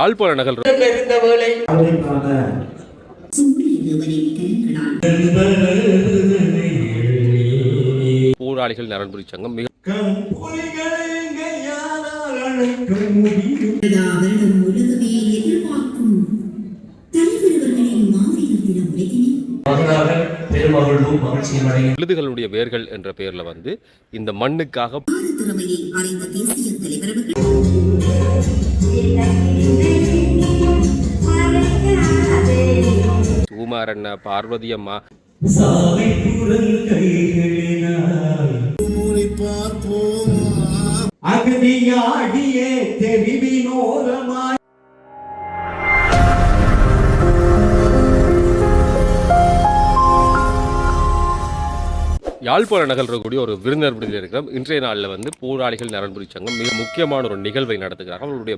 யாழ்ப்பாண நகர் போராளிகள் நலன்புரி சங்கம் மிக விழுதுகளுடைய வேர்கள் என்ற பெயர்ல வந்து இந்த மண்ணுக்காக சுகுமாரண்ண பார்வதி அம்மா அகதியாடியே தெரிவினோரமாய் யாழ்ப்பாண நகர் இருக்கக்கூடிய ஒரு விருந்தினர் விடுதியில் இருக்கிறோம். இன்றைய நாளில் வந்து போராளிகள் நலன்புரி சங்கம் மிக முக்கியமான ஒரு நிகழ்வை நடத்துகிறார்கள். அவர்களுடைய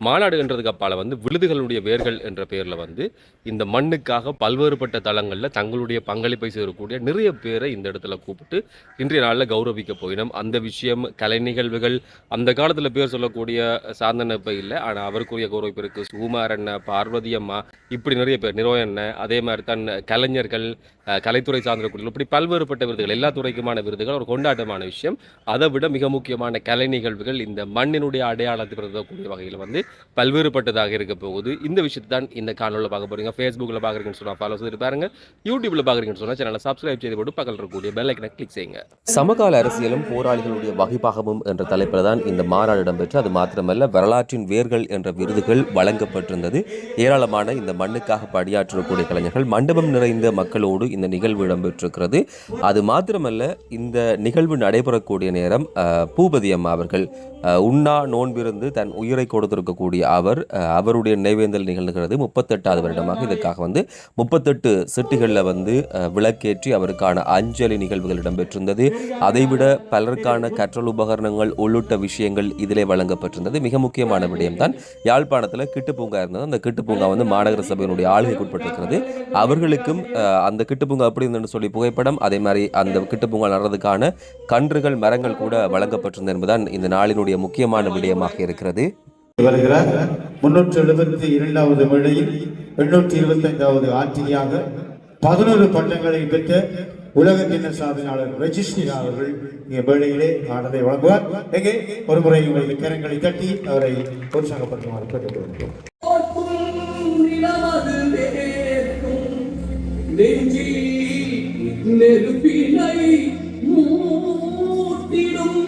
மாநாடு என்றதுக்கு அப்பால வந்து விழுதுகளுடைய வேர்கள் என்ற பெயரில் வந்து இந்த மண்ணுக்காக பல்வேறுபட்ட தளங்களில் தங்களுடைய பங்களிப்பை செய்யக்கூடிய நிறைய பேரை இந்த இடத்துல கூப்பிட்டு இன்றைய நாளில் கௌரவிக்க போயினோம். அந்த விஷயம் கலை நிகழ்வுகள் அந்த காலத்தில் பேர் சொல்லக்கூடிய சாந்தன இப்போ இல்லை, ஆனால் அவருக்குரிய கௌரவிப்பு இருக்குது. சுகுமாரண்ண பார்வதி அம்மா இப்படி நிறைய பேர் நிரோயண்ண, அதே மாதிரி தான் கலைஞர்கள் கலைத்துறை சார்ந்த குடிகள் இப்படி பல்வேறுபட்ட விருதுகள் எல்லா துறைக்குமான விருதுகள் ஒரு கொண்டாட்டமான விஷயம். அதை விட மிக முக்கியமான கலை நிகழ்வுகள் இந்த மண்ணினுடைய அடையாளத்தை பிரதிக்கூடிய வகையில் வந்து பல்வேறுபட்டதாக இருக்க போகுது. இந்த விஷயத்தை தான் இந்த காணொலியில் பார்க்க போறீங்க. ஃபேஸ்புக்கில் பார்க்குறீங்கன்னு சொன்னால் ஃபாலோ செய்து பாருங்க, யூடியூப்ல பார்க்குறீங்கன்னு சொன்னால் சேனலை சப்ஸ்கிரைப் செய்து போட்டு பக்கத்தில் இருக்கக்கூடிய பெல் ஐக்கனை கிளிக் செய்யுங்க. சமகால அரசியலும் போராளிகளுடைய வகைப்பாகமும் என்ற தலைப்பில் தான் இந்த மாநாடு இடம்பெற்று, அது மாத்திரமல்ல வரலாற்றின் வேர்கள் என்ற விருதுகள் வழங்கப்பட்டிருந்தது. ஏராளமான இந்த மண்ணுக்காக பணியாற்றக்கூடிய கலைஞர்கள் மண்டபம் நிறைந்த மக்களோடு இந்த நிகழ்வு இடம்பெற்றிருக்கிறது. அது மாத்திரமல்ல, இந்த நிகழ்வு நடைபெறக்கூடிய நேரம் பூபதி அம்மா அவர்கள் உண்ணா நோன்பிருந்து தன் உயிரை கொடுத்திருக்கக்கூடிய அவருடைய நினைவேந்தல் நிகழ்கிறது. 38வது வருடமாக இதற்காக வந்து 38 சிட்டிகளில் வந்து விளக்கேற்றி அவருக்கான அஞ்சலி நிகழ்வுகள் இடம்பெற்றிருந்தது. அதைவிட பலருக்கான கற்றல் உபகரணங்கள் உள்ளிட்ட விஷயங்கள் இதிலே வழங்கப்பட்டிருந்தது. மிக முக்கியமான விடயம் தான் யாழ்ப்பாணத்தில் கிட்டு பூங்கா இருந்தது. அந்த கிட்டு பூங்கா வந்து மாநகர சபையினுடைய ஆளுகைக்கு உட்பட்டிருக்கிறது. அவர்களுக்கும் அந்த கிட்டு பூங்கா எப்படி இருந்ததுன்னு சொல்லி புகைப்படம், அதே மாதிரி அந்த கிட்டு பூங்கா நடுறதுக்கான கன்றுகள் மரங்கள் கூட வழங்கப்பட்டிருந்தது என்பதுதான் இந்த நாளினுடைய முக்கியமான விடயமாக இருக்கிறது. வருகிறார் 372வது மேடையில் 825வது ஆட்சியாக 11 பட்டங்களை பெற்ற உலக கின்னஸ் சாதனையாளர் ரெஜிஸ்ட்ரி அவர்கள் இங்கே மேடையிலே ஆனதை வழங்குவார். எங்கே ஒரு முறை உங்களுடைய கரங்களை தட்டி அவரை உற்சாகப்படுத்துமாறு கேட்டுக்கொள்கிறோம். நெருப்பினை மூட்டிடும்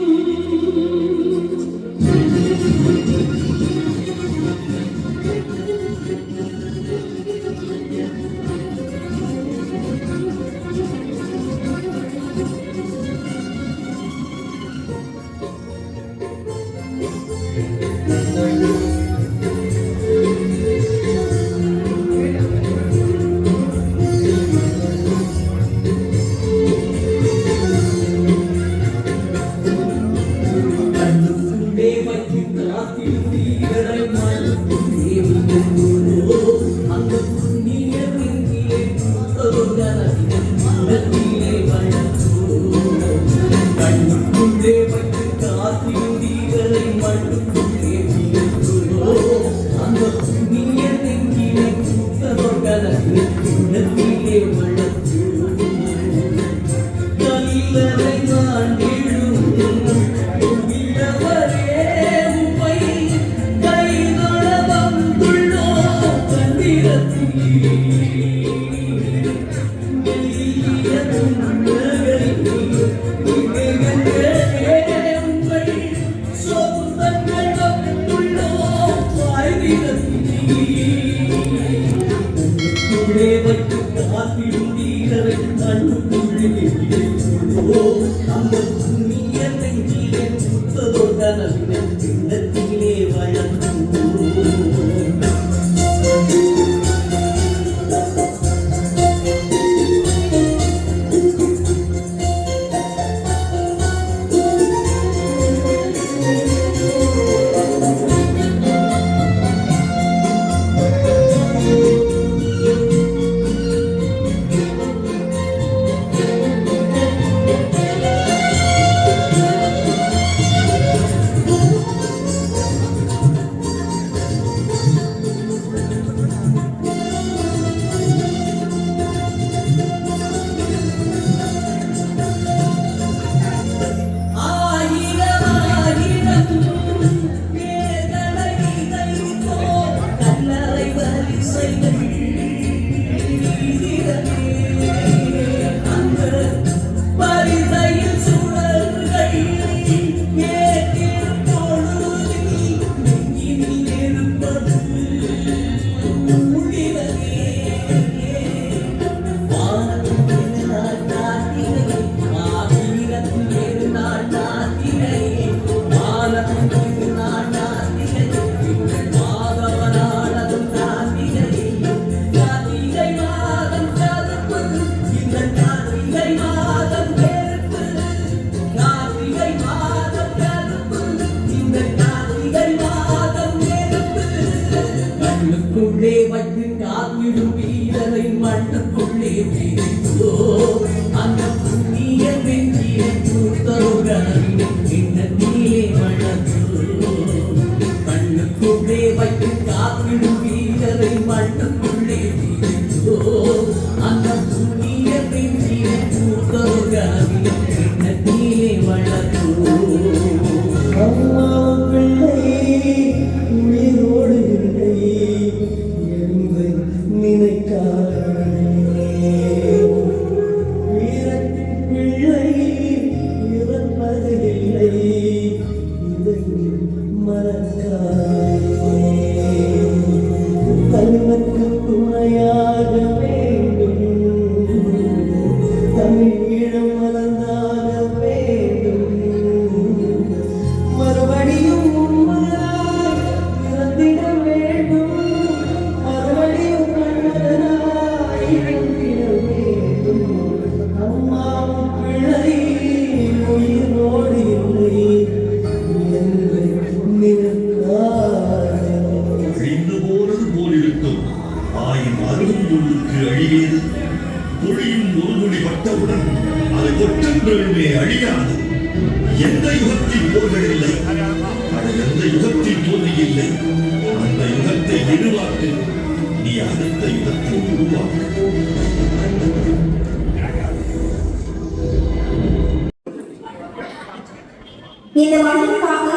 இந்த மண்ணுக்காக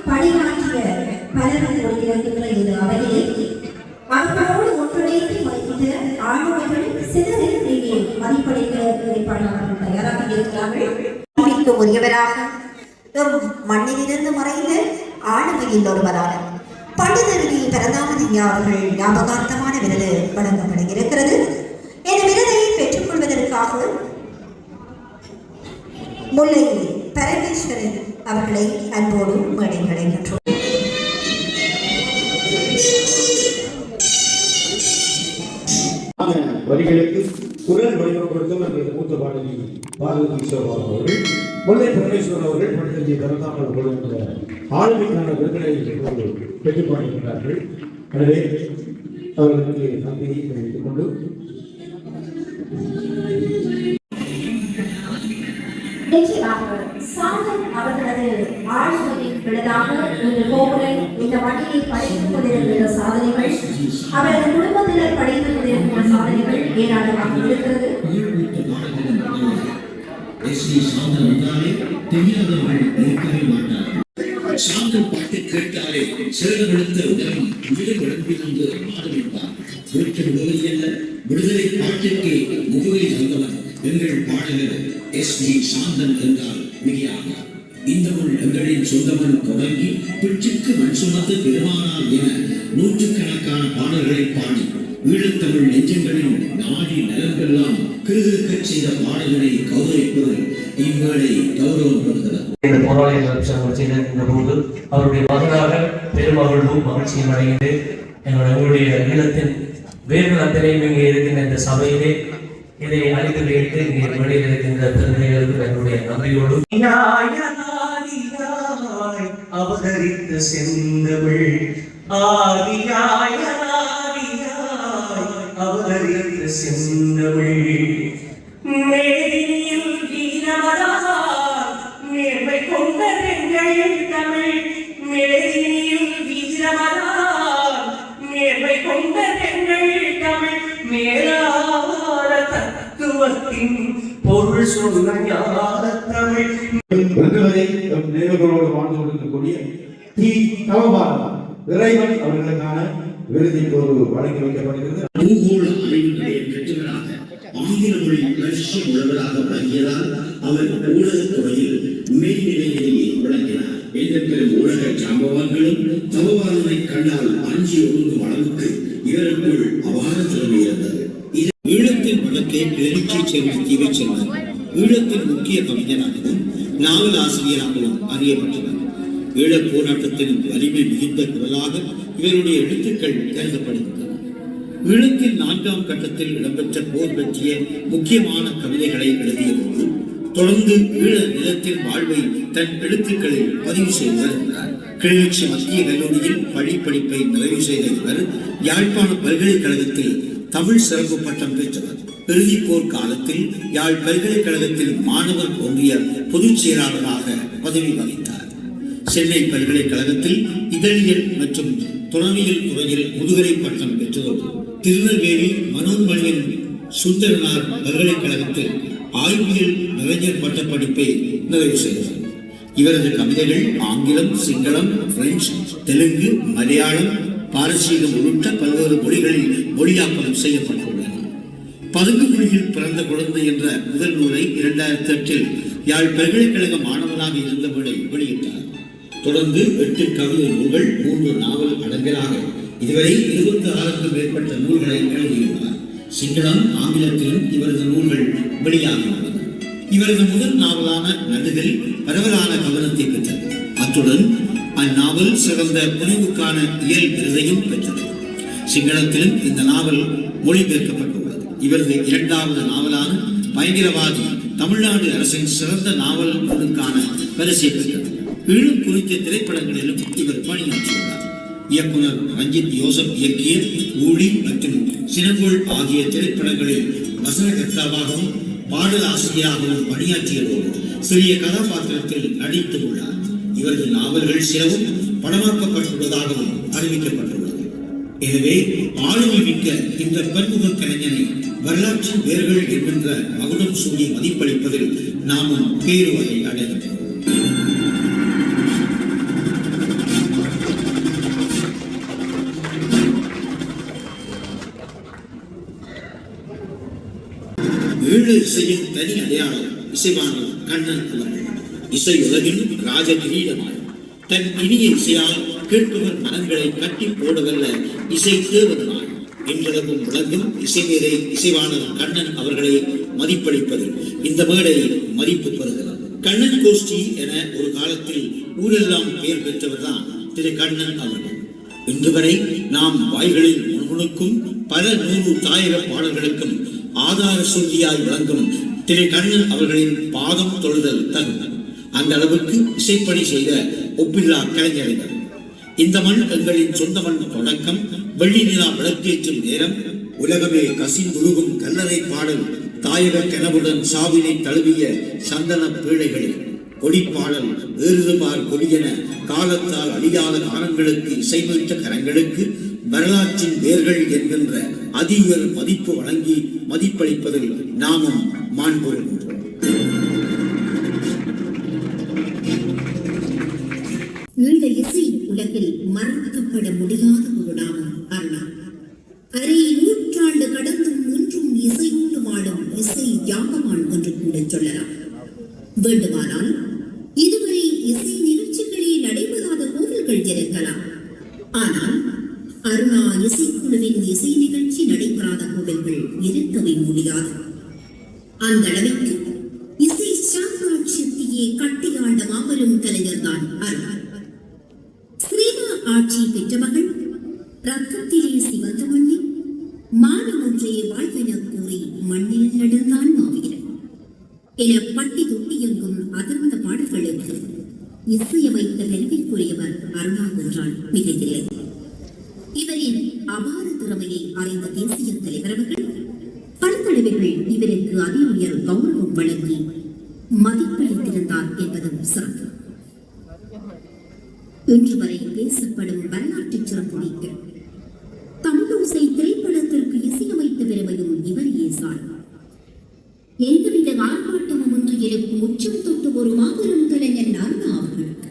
பணியாற்றிய பலரும் கொண்டிருக்கின்ற இந்த அவையை அவர்களோடு ஒன்றிணைத்து வைத்த ஆளுநர்கள் சிலரில் இங்கே மதிப்பளிக்க ஏற்பாட்டாளர்கள் தயாராக இருக்கிறார்கள். உரியவராக மண்ணிலிருந்து மறைந்த ஆளுமையில் ஒருவரான பண்டிதருவி பரந்தாமதியா அவர்கள் ஞாபகார்த்தமான விருது வழங்கப்பட இருக்கிறது. இந்த விருதை பெற்றுக்கொள்வதற்காக முல்லை பரமேஸ்வரன் அவர்களை அன்போடு மேடை அடைகின்றோம். வரிகளுக்கு குரல் வடிவப்படுத்தும் என்ற மூத்த பாடகி பார்வதி ஈஸ்வரன் அவர்கள், முல்லை பரமேஸ்வரன் அவர்கள் பண்டிதருவி பரந்தாமன் அவர்கள் என்ற ஆளுமைக்கான விருதுகளை பெற்றுக் கொண்டிருக்கிறார்கள். எனவே அவர்களுக்கு நன்றியை தெரிவித்துக் கொண்டு அவர்களது ஆளுமையின் விருதாக இன்று கோகுலை இந்த மண்ணினை படைத்துக் கொண்டிருக்கிற சாதனைகள், அவரது குடும்பத்தினர் படைத்துக் கொண்டிருக்கிற சாதனைகள் ஏராளமாக இருக்கிறது. தெரியாதவர்கள் இருக்கவே மாட்டார்கள். சாந்தம் பாட்டை கேட்டாலே சேதமெடுத்த உடலும் உயிர் விளம்பிலிருந்து ஆரம்பித்தார். வீட்டு முகவரி அல்ல, விடுதலை பாட்டிற்கு முகவரி தந்தவர் எங்கள் பாடகர் S.G. சாந்தன் என்றால் மிகையாகார். இந்த முள் எங்களின் சொந்தமன் தொடங்கி பிச்சுக்கு மண் சுமந்து பெருமானார் என நூற்றுக்கணக்கான பாடல்களை பாடி ஈழத்தமிழ் நெஞ்சங்களின் நாடி நலன்கெல்லாம் கிருகிருக்கச் செய்த பாடல்களை கௌரவிப்பது இவ்வேளை கௌரவம் பெறுகிறது. இந்த போராளிகள் செய்திருக்கின்ற போது அவருடைய மகனாக பெருமகிழ்வும் மகிழ்ச்சியும் அடைந்து எங்களுடைய ஈழத்தின் வேறு அத்தனையும் இங்கே இருக்கின்ற இந்த சபையிலே இதை அழித்து வைத்து இங்கே வெளியில் இருக்கின்ற பெருமைகளுக்கு என்னுடைய நன்றியோடு அவதரித்த செந்தமிழ் ஆதியாய் அவதரித்த செந்தமிழ் மேதினியில் வீரமரார் மேன்மை கொண்ட எங்கள் தமிழ் மேதினியில் வீரமரார் மேன்மை கொண்ட எங்கள் தமிழ் மேலான தத்துவத்தின் பொருள் சொன்ன ஞான தமிழ் விருதுகளை நினைவுகளோடு வாழ்ந்து கொண்டிருக்கக்கூடிய தி. தவபாரதம் இறைவன் அவர்களுக்கான விருது இப்போது வழங்கி வைக்கப்படுகிறது. பூகோள ஆய்வு நிலைய பெற்றவராக ஆங்கில மொழி பரிசு உள்ளவராக விளங்கியதால் அவர் ஊடகத்துறையில் மேல்நிலையிலேயே விளங்கினார். எந்த பெரும் ஊடக சம்பவங்களும் தவவாளனை கண்டால் அஞ்சி ஒழுங்கும் அளவுக்கு இவருக்குள் அபார திறமை இருந்தது. இது ஈழத்தின் வழக்கை எழுச்சி சேர்ந்த தீவை செல்வர் ஈழத்தின் முக்கிய கவிஞராகவும் நாவல் ஆசிரியராகவும் அறியப்பட்டவர். ஈழப் போராட்டத்தின் வலிமை மிகுந்த குரலாக இவருடைய எழுத்துக்கள் கருதப்படுகின்றன. ஈழத்தின் 4ஆம் கட்டத்தில் இடம்பெற்ற போர் பற்றிய முக்கியமான கவிதைகளை எழுதியபோது தொடர்ந்து ஈழ நிலத்தின் வாழ்வை தன் எழுத்துக்களில் பதிவு செய்து வருகிறார். கிளிநொச்சி மத்திய கல்லூரியில் படிப்பை நிறைவு செய்த இவர் யாழ்ப்பாண பல்கலைக்கழகத்தில் தமிழ் சிறப்பு பட்டம் பெற்றவர். இறுதிப் போர் காலத்தில் யாழ் பல்கலைக்கழகத்தில் மாணவர் ஒன்றிய பொதுச் செயலாளராக பதவி வகித்தார். சென்னை பல்கலைக்கழகத்தில் இதழியல் மற்றும் துறவியல் துறையில் முதுகலை பட்டம் பெற்றதோடு திருநெல்வேலி மனோன்மணியன் சுந்தரனார் பல்கலைக்கழகத்தில் ஆய்வியல் நிறைஞர் பட்ட படிப்பை நிறைவு செய்தார். இவரது கவிதைகள் ஆங்கிலம், சிங்களம், பிரெஞ்சு, தெலுங்கு, மலையாளம், பாரசீகம் உள்ளிட்ட பல்வேறு மொழிகளில் மொழியாக்கம் செய்யப்பட்டுள்ளன. பதுங்கு மொழியில் பிறந்த குழந்தை என்ற முதல் நூலை 2008 யாழ் பல்கலைக்கழக மாணவனாக இருந்தபடி வெளியிட்டார். தொடர்ந்து 8 கவிதை நூல்கள், 3 நாவல் அடங்கலாக இதுவரை 26க்கும் மேற்பட்ட நூல்களை எழுதியுள்ளார். சிங்களம், ஆங்கிலத்திலும் இவரது நூல்கள் வெளியாகியுள்ளன. இவரது முதல் நாவலான நடுகள் பரவலான கவனத்தை பெற்றது. அத்துடன் அந்நாவல் சிறந்த புனைவுக்கான இயல் விருதையும் பெற்றது. சிங்களத்திலும் இந்த நாவல் மொழிபெயர்க்கப்பட்டுள்ளது. இவரது 2வது நாவலான பயங்கரவாதி தமிழ்நாடு அரசின் சிறந்த நாவல் நூலுக்கான பரிசை பெற்றது. ஈழம் குறித்த திரைப்படங்களிலும் இவர் பணியாற்றியுள்ளார். இயக்குனர் ரஞ்சித் யோசப் இயக்கிய ஊழி மற்றும் சினங்கோள் ஆகிய திரைப்படங்களில் வசனகர்த்தாவாகவும் பாடல் ஆசிரியராகவும் பணியாற்றியதோடு சிறிய கதாபாத்திரத்தில் நடித்து உள்ளார். இவரது நாவல்கள் சிலவும் படமாக்கப்பட்டுள்ளதாகவும் அறிவிக்கப்பட்டுள்ளது. எனவே ஆளுமை மிக்க இந்த பன்முக கலைஞனை வரலாற்றின் வேர்கள் என்கின்ற மகுடம் சூடி மதிப்பளிப்பதில் நாமும் பேருவகை அடைகின்றோம். ஈழ இசையின் தனி அடையாளம் இசைவாணர் கண்ணன் அவர்கள். இசை உலகின் ராஜ கிரீடமாய் தன் இனிய இசையால் கேட்பவர் மனங்களை கட்டி போடவல்ல இசை தேவனாய் இன்றளவும் விளங்கும் இசைவேரை இசைவாணர் கண்ணன் அவர்களை மதிப்பளிப்பதில் இந்த மேடை மதிப்பு பெறுகிறார். கண்ணன் கோஷ்டி என ஒரு காலத்தில் ஊரெல்லாம் பெயர் பெற்றவர்தான் திரு கண்ணன் அவர்கள். இன்று வரை நாம் வாய்களில் முணுமுணுக்கும் பல 100 தாயக பாடல்களுக்கும் ஆதார சொல்லியாய் விளங்கும் திரு கண்ணன் அவர்களின் பாதம் தொழுதல் தகும். அந்த அளவுக்கு இசைப்பணி செய்த ஒப்பில்லா கலைஞர்கள். இந்த மண் எங்களின் சொந்த மண் தொடக்கம் வெள்ளி நிலா விளக்கேற்றும் நேரம், உலகமே கசிந்துருகும் கல்லறை பாடல், தாயக கனவுடன் சாவினை தழுவிய சந்தன பீழைகளில் கொடிப்பாடல், ஏறுதுபார் கொடியென காலத்தால் அழியாத காலங்களுக்கு இசைமீட்ட கரங்களுக்கு வரலாற்றின் வேர்கள் என்கின்ற அதிக மதிப்பு வழங்கி மதிப்பளிப்பதில் நாமும் மாண்புறுகின்றோம். ஈழ இசை உலகில் மறக்கப்பட முடியாத ஒரு நாமம் அருணா. அரை நூற்றாண்டு கடந்தும் இன்றும் இசையோடு வாழும் இசை யாகமான் என்று கூட சொல்லலாம். வேண்டுமானால் இதுவரை இசை நிகழ்ச்சிகளே நடைபெறாத கோவில்கள் இருக்கலாம். ஆனால் அருணா இசைக்குழுவின் இசை நிகழ்ச்சி நடைபெறாத கோவில்கள் இருக்கவே முடியாது. அந்த அளவிற்கு இசை சாம்ராஜ்யத்தையே கட்டியாண்ட மாபெரும் கலைஞர் தான் அருணா. ஸ்ரீமா ஆட்சி பெற்ற மகள், ரத்தத்திலே சிவந்த மண்ணி, மானம் ஒன்றே வாழ்வென கூறி மண்ணில் நடந்தான் மாவீரன் என பட்டி தொட்டி எங்கும் அதிர்ந்த பாடல்களுக்கு இசையமைத்த பெருமைக்குரியவர் அருணா என்றால் மிகையில்லை. இவரின் அபார திறமையை அறிந்த தேசிய தலைவர் அவர்கள் பல தடவைகள் இவருக்கு அதி உயர் கௌரவம் வழங்கி மதிப்பளித்திருந்தார் என்பதும் சிறப்பு. இன்று வரை பேசப்படும் வரலாற்று சிறப்புமிக்க தமிழோசை திரைப்படத்திற்கு இசையமைத்த பெருமையும் இவரையே சார். எந்தவித ஆர்ப்பாட்டமும் ஒன்று இருக்கும் உச்சம் தொட்டு ஒரு மாபெரும் கலைஞர் அருணா அவர்களுக்கு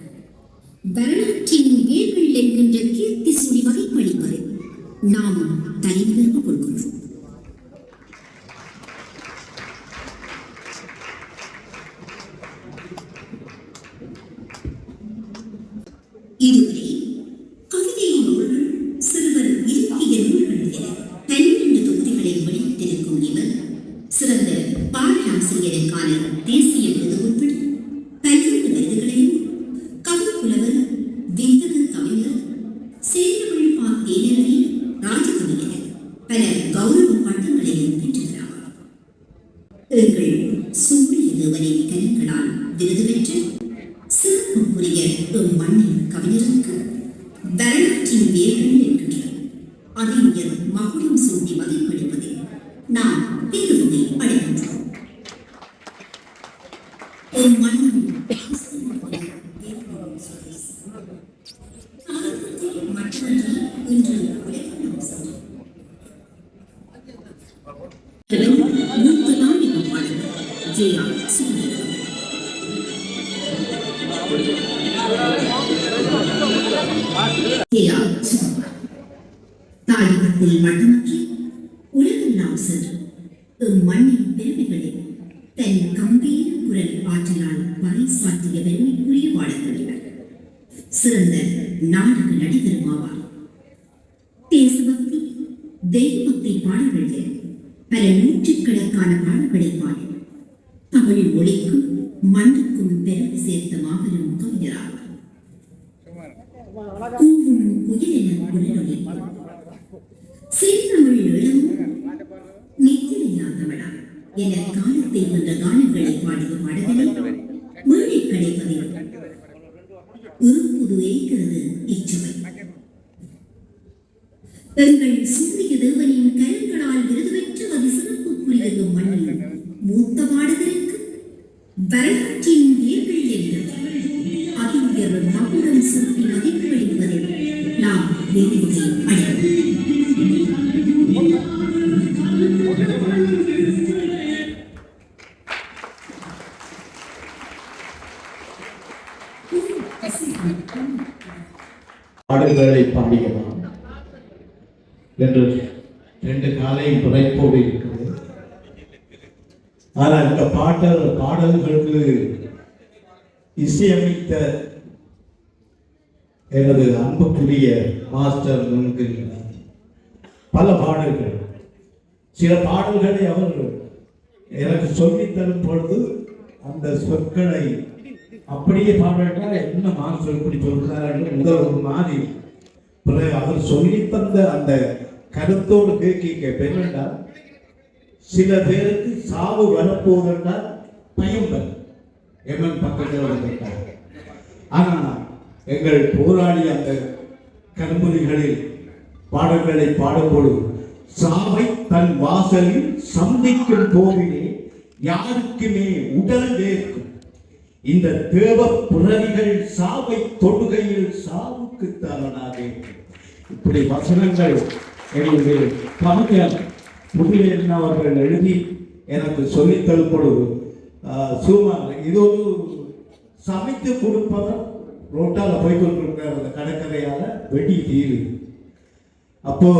வரலாற்றின் வேர்கள் என்கின்ற கீர்த்தி சுடி மதிப்பளிப்பது நாமும் தலைநிமிர்ந்து கொள்கின்றோம். இதுவரை கவிதை நூல்கள், சிறுவர் இலக்கிய நூல்கள் என 12 தொகுதிகளை வெளியிட்டிருக்கும் இவர் சிறந்த பாடலாசிரியருக்கான தேசிய விருது உட்பட பல்வேறு விருதுகளையும், கவிப்புலவர், விந்தக கவிஞர், சேரவழி தேனி, ராஜகவிஞர் பல கௌரவ பட்டங்களையும் பெற்றுகிறார். எங்கள் சூரிய தேவனின் கலங்களால் விருது பெற்ற சிறப்புக்குரிய மண்ணின் கவிஞருக்கு வரலாற்றின் வேர்கள் என்கின்ற அறிஞர் மகுடம் சூட்டி மதிப்பளிப்பதில் நாம் பெருமை அடைகின்றோம். மண்ணின் மட்டுமன்றி இன்று உலகம் சென்றோம். மூத்த நாயக பாடகர் ஜெயா சுந்தரம் தாயகத்தில் மட்டுமன்றி உலகெல்லாம் சென்று மண்ணின் பெருமைகளில் தன் கம்பீர குரல் ஆற்றலால் பறைசாற்றிய பெருமைக்குரிய பாடகர் இவர். சிறந்த நாடக நடிகரும் ஆவார். தேசபக்தி, தெய்வபக்தி பாடல்கள் பல நூற்றுக்கணக்கான பாடல்களை பாடி தமிழ் மொழிக்கும் மண்ணுக்கும் பெருமை சேர்த்த மாபெரும் கவிஞராவார். கூவும் குயிலென குரலொலி செந்தமிழ் இளமும் நித்திரையாதவளா என காலத்தை வென்ற கானங்களை பாடிய பாடல்களை மேடை கிடைப்பதில் உருப்புது இருக்கிறது இச்சுவை. எங்கள் சூரிய தேவனின் கரங்களால் விருது பெற்ற அதிசிறப்புக்குரிய மண்ணில் மூத்த பாடகருக்கு வரலாற்றின் வேர்கள் என்கிறது அறிஞர் மகுடம் சூட்டி மதிப்பளிப்பதில் நாம் பெருமை அடைவோம். பாடல்களை பாடியலாம் என்று 2 காலையும் துறைப்போடு இருக்கிறது. ஆனால் இந்த பாடல்களுக்கு இசையமைத்த எனது அன்புக்குரிய மாஸ்டர் என்கிறார். பல பாடல்கள், சில பாடல்களை அவர் எனக்கு சொல்லித் தரும் பொழுது அந்த சொற்களை அப்படியே பாடல்கள் என்ன மாஸ்டர் இப்படி சொல்கிறார் முதல் ஒரு மாதிரி பிறகு அவர் சொல்லி தந்த அந்த கருத்தோடு கேட்க பெண்ணால் சில பேருக்கு சாவு வரப்போவதென்றால் பயம் வரும். எமன் பக்கத்தில் கேட்டார். ஆனால் எங்கள் போராளி அந்த கரும்புலிகளில் பாடல்களை பாடும்போது சாவை தன் வாசலில் சந்திக்கும் போதிலே யாருக்குமே உடல் வேர்க்கும். இந்த தேவ புறவிகள் சாவை தொடுகையில் சாவுக்கு தவறாக இப்படி வசனங்கள் என்னுடைய கவிஞர் முகிலேன் அவர்கள் எழுதி எனக்கு சொல்லித் தரும் பொழுது சுமார் இது ஒரு சமைத்து கொடுப்பவர் ரோட்டால போய்கொண்டிருக்கிற அந்த கடற்கரையால வெடி தீரு. அப்போ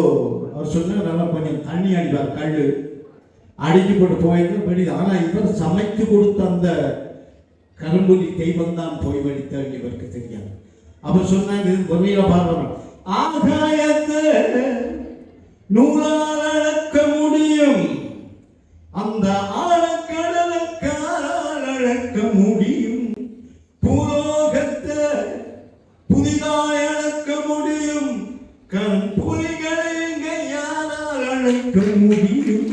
அவர் சொன்னார், நல்லா கொஞ்சம் தண்ணி அடிப்பார், கல் அடிச்சு போட்டு போயிட்டு வெடி. ஆனா இவர் சமைத்து கொடுத்த அந்த கரும்புலி தெய்வம் தான் போய் வெடித்தார் இவருக்கு தெரியாது. அவர் சொன்னாங்க, பொன்னியில பார்க்கணும், ஆகாயத்தை நூலால் அளக்க முடியும், அந்த ஆழக்கடலுக்கால் அளக்க முடியும், பூலோகத்தை புதிதாய் அளக்க முடியும், கரும்புலிகளை எங்க யாரால் அளக்க முடியும்.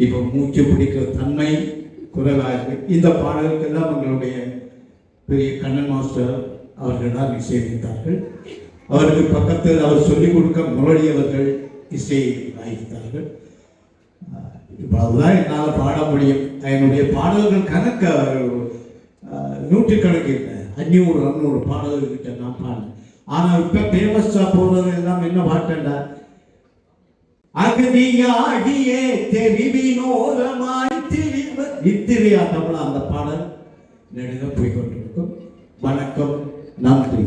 இப்ப மூச்சு பிடிக்கிற தன்மை குறைவாக இருக்கு. இந்த பாடலுக்கெல்லாம் எங்களுடைய பெரிய கண்ணன் மாஸ்டர் அவர்கள் தான் இசையமைத்தார்கள். அவருக்கு பக்கத்தில் அவர் சொல்லிக் கொடுக்க முரளியவர்கள் இசை வாய்த்தார்கள். அதுதான் என்னால் பாட முடியும். என்னுடைய பாடல்கள் கணக்க 100 கணக்கில் 500 600 பாடல்கள் கிட்ட நான் பாடினேன். ஆனால் இப்ப ஃபேமஸா போறது எல்லாம் என்ன பாட்டேன்டா, அகதியாகியே தெரிவினோரமாய் இத்திரியா தமிழா அந்த பாடல் நெடுக போய்கொண்டிருக்கும். வணக்கம், நன்றி.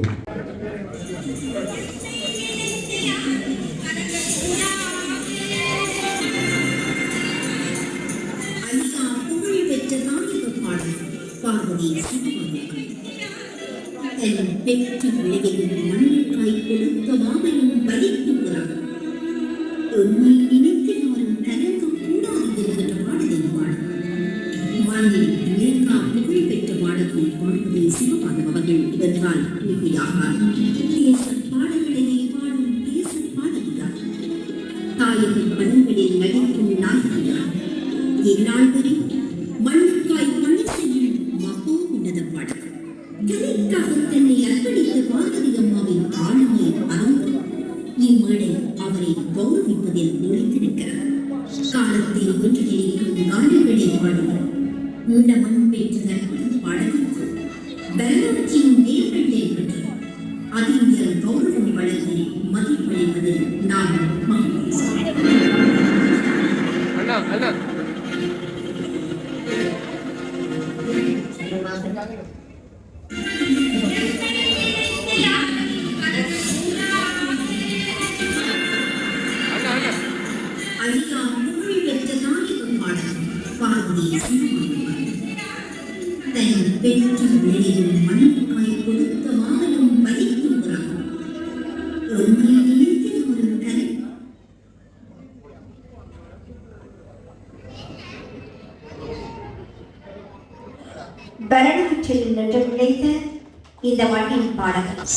ஐயா புகழ் பெற்ற நாயக பாடல் பார்வதி தன் பெற்ற விளையும் மண்ணுக்காய் கொடுத்த மாமையும் வலிக்குகிறார். உண்மை நினைத்து யாரும் கலங்க கூடாது என்கிற பாடலை பாடும் மண்ணில் மேற்கா புகழ் பெற்ற பாடலை பார்வதி சிவபாதம் அவர்கள் என்றால் மிகையாக தேச பாடல்களையே பாடும் தேச பாடல்தான். தாயகம் படங்களில் நடிக்கும் நாயகியார் இந்நாள் வரை மண்ணுக்காய் பணி செய்யும் மகோ உன்னத பாடல். கலைக்காக தன்னை அர்ப்பணித்த பார்வதி அம்மாவின் ஆளுமை அறிந்து இம்மேடை அவரை கௌரவிப்பதில் ஒழித்திருக்கிறார். காலத்தை ஒன்று நினைக்கும் காரியங்களை பாடுகிறார். மண் பெற்ற நற்படும் பாடலுக்கு வரலாற்றின் வேர்கள் ஏற்பட்டு அதிக கௌரவம் வழங்கி மதிப்பளிப்பதில் நான் மகிழ்கிறேன். ஐயா புகழ் பெற்ற நாயக பாடல் பார்வதி தன் பெற்ற விளையும் மண்ணுக்காய் கொடுத்த மாமையும் வலிக்குகிறார். உண்மையை நினைத்து ஒரு கலை வரலாற்றில் நின்று நிலைத்த இந்த மண்ணின் பாடகர்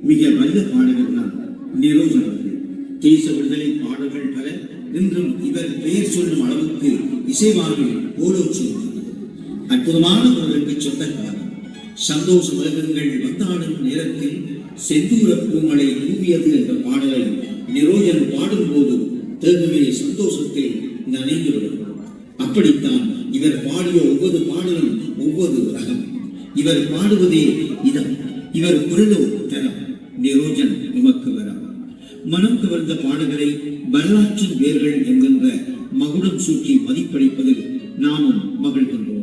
மிக வல்ல பாடகர் தான் நிரோஜன் அவர்கள். தேச விடுதலை பாடல்கள் பல இன்றும் இவர் பெயர் சொல்லும் அளவுக்கு இசைவாழ்வில் ஓலோச்சி அற்புதமான குரலுக்கு சொந்தக்காரர். சந்தோஷ உலகங்கள் வந்தாடும் நேரத்தில் செந்தூர பூமலை தூவியது என்ற பாடலை நிரோஜன் பாடும்போது தேகமே சந்தோஷத்தில் நனைந்து விடும். அப்படித்தான் இவர் பாடிய ஒவ்வொரு பாடலும் ஒவ்வொரு ரகம். இவர் பாடுவதே இதம், இவர் குரலோ தரம். நிரோஜன் உமக்கு வரம். மனம் கவர்ந்த பாடகரை வரலாற்றின் வேர்கள் என்கின்ற மகுடம் சூட்டி மதிப்பளிப்பதில் நாமும் மகிழ்கின்றோம்.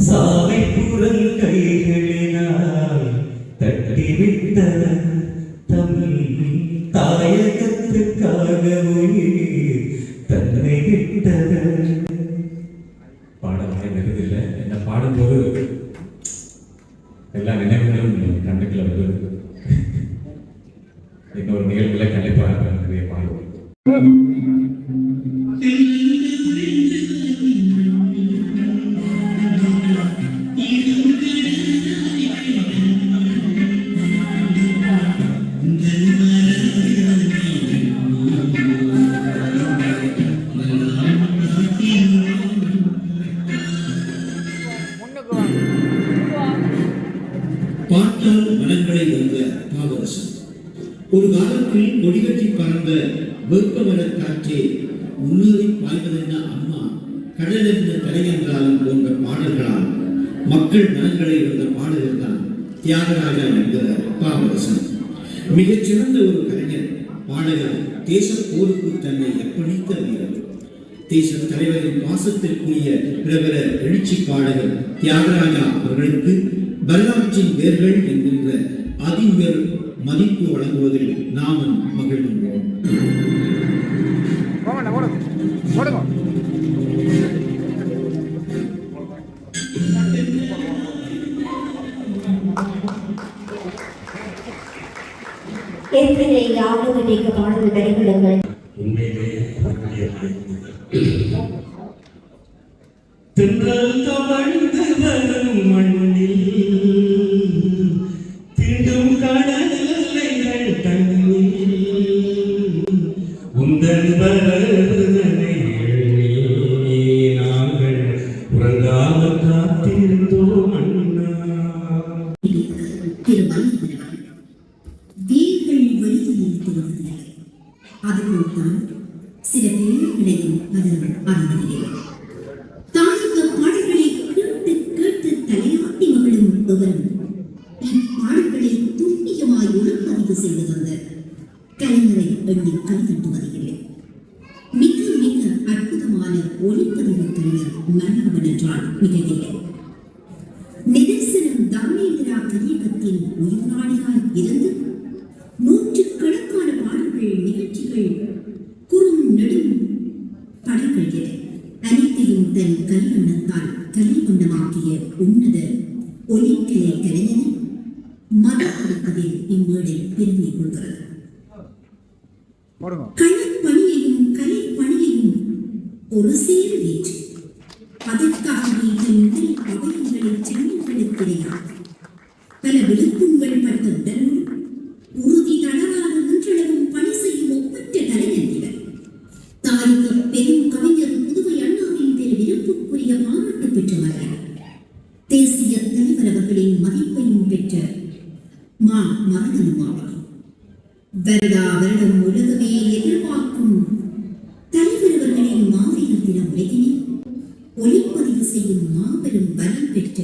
சாலை குரல் கைகளினால் தட்டிவிட்ட தமிழ் தாயகத்துக்காக உயிர் தன்னை விட்டத. பாடலே நெருதில்லை. என்ன பாடும்போது எல்லா நினைவுகளும் கண்டுக்குள்ள வருது. இன்னொரு நிகழ்வுகளை கண்டிப்பாக நிறைய பாடுவோம். பார்த்தால் மனங்களை வென்ற பாவரசம். ஒரு காலத்தில் கொடிகட்டி பறந்த வெப்பமர காற்றே முன்னேறி பாய்வதென்ன அம்மா, கடல் என்ற தலையென்றாலும் போன்ற பாடல்களால் மக்கள் மனங்களை வென்ற பாடல்கள் தான் தியாகராஜா என்கிற பாவரசம். மிகச்சிறந்த ஒரு கலைஞர், பாடகர், தேச போருக்கு தன்னை அர்ப்பணித்த வீரர். தேச தலைவரின் பாசத்திற்குரிய பிரபல எழுச்சி பாடகர் தியாகராஜா அவர்களுக்கு வரலாற்றின் வேர்கள் என்கின்ற அதிஉயர் மதிப்பு வழங்குவதில் நாமும் மகிழ்கின்றோம். ஆண்டவர் கேட்க பாடல் வரிகளுங்கள். தென்றல் தவழ்ந்து வரும் மண்ணில் தீண்டும் கடலைகள் தண்ணீர் உந்தன் வரவுதனை எண்ணி நாங்கள் உறங்காமல் காத்திருந்தோம் அண்ணா. வேர்கள் வழியில் தோன்றுகிறது. அதுபோல்தான் சில பேர்களையும் பலரும் அறிந்ததில்லை. தாயக பாடல்களை கேட்டு கேட்டு தலையாட்டி மகளும் எவரும் இப்பாடல்களை துல்லியமாய் ஒளிப்பதிவு செய்து வந்த கலைஞரை எண்ணி கைதட்டுவதில்லை. மிக மிக அற்புதமான ஒளிப்பதிவு கலைஞர் மன்னவன் என்றால் மிகையில்லை. நிதர்சனம் தாமேந்திரா கலியகத்தின் உயிர்நாடியாய் இருந்து நூற்றுக்கணக்கான பாடல்கள், நிகழ்ச்சிகள், குறும் நெடும் படங்கள் என அனைத்தையும் தன் கலிவண்ணத்தால் கலிவண்ணமாக்கிய உன்னத ஒலிக்கலை கலைஞனை மதப்படுப்பதில் இம்மேடை பெருமை கொள்கிறது. களப்பணியையும் கலைப்பணியையும் ஒரு சேர ஏற்று அதற்காகவே தன் முதல் அவையங்களின் சென்னல்களுக்கிடையாக பல விழுப்புண்கள் பட்ட உடலும் உறுதி தளராத நின்றளவும் பணி செய்யும் ஒப்பற்ற கலைஞர் இவர். தாயக பெரும் கவிஞர் புதுவை அண்ணாவின் பெரு விருப்புக்குரிய பாராட்டு பெற்றவர்கள். தேசிய தலைவர் அவர்களின் மதிப்பையும் பெற்ற மரகனுமாவார். வருடா வருடம் உலகமே எதிர்பார்க்கும் தலைவர் அவர்களின் மாவீரர் தின உலகினை ஒளிப்பதிவு செய்யும் மாபெரும் பலம் பெற்ற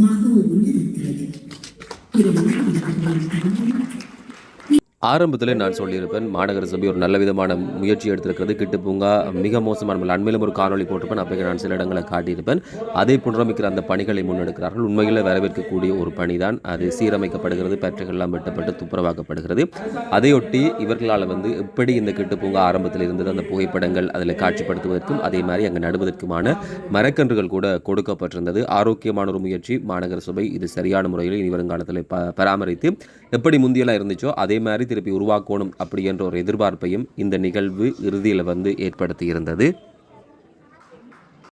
மகோ உன்னத கலைஞர். ஆரம்பத்தில் நான் சொல்லியிருப்பேன், மாநகர சபை ஒரு நல்ல விதமான முயற்சி எடுத்திருக்கிறது. கிட்டு பூங்கா மிக மோசமான அண்மையிலும் ஒரு காணொலி போட்டிருப்பேன். அப்போ நான் சில இடங்களை காட்டியிருப்பேன். அதை புனரமைக்கிற அந்த பணிகளை முன்னெடுக்கிறார்கள். உண்மையில் வரவேற்கக்கூடிய ஒரு பணி தான். அது சீரமைக்கப்படுகிறது, பற்றைகள்லாம் வெட்டப்பட்டு துப்புரவாக்கப்படுகிறது. அதையொட்டி இவர்களால் எப்படி இந்த கிட்டு பூங்கா ஆரம்பத்தில் இருந்தது அந்த புகைப்படங்கள் அதில் காட்சிப்படுத்துவதற்கும் அதே மாதிரி அங்கே நடுவதற்குமான மரக்கன்றுகள் கூட கொடுக்கப்பட்டிருந்தது. ஆரோக்கியமான ஒரு முயற்சி மாநகர சபை. இது சரியான முறையில் இனி வருங்காலத்தில் பராமரித்து எப்படி முந்தியெல்லாம் இருந்துச்சோ அதே மாதிரி திருப்பி உருவாக்கணும் அப்படி என்ற ஒரு எதிர்பார்ப்பையும் இந்த நிகழ்வு இறுதியில் ஏற்படுத்தி இருந்தது.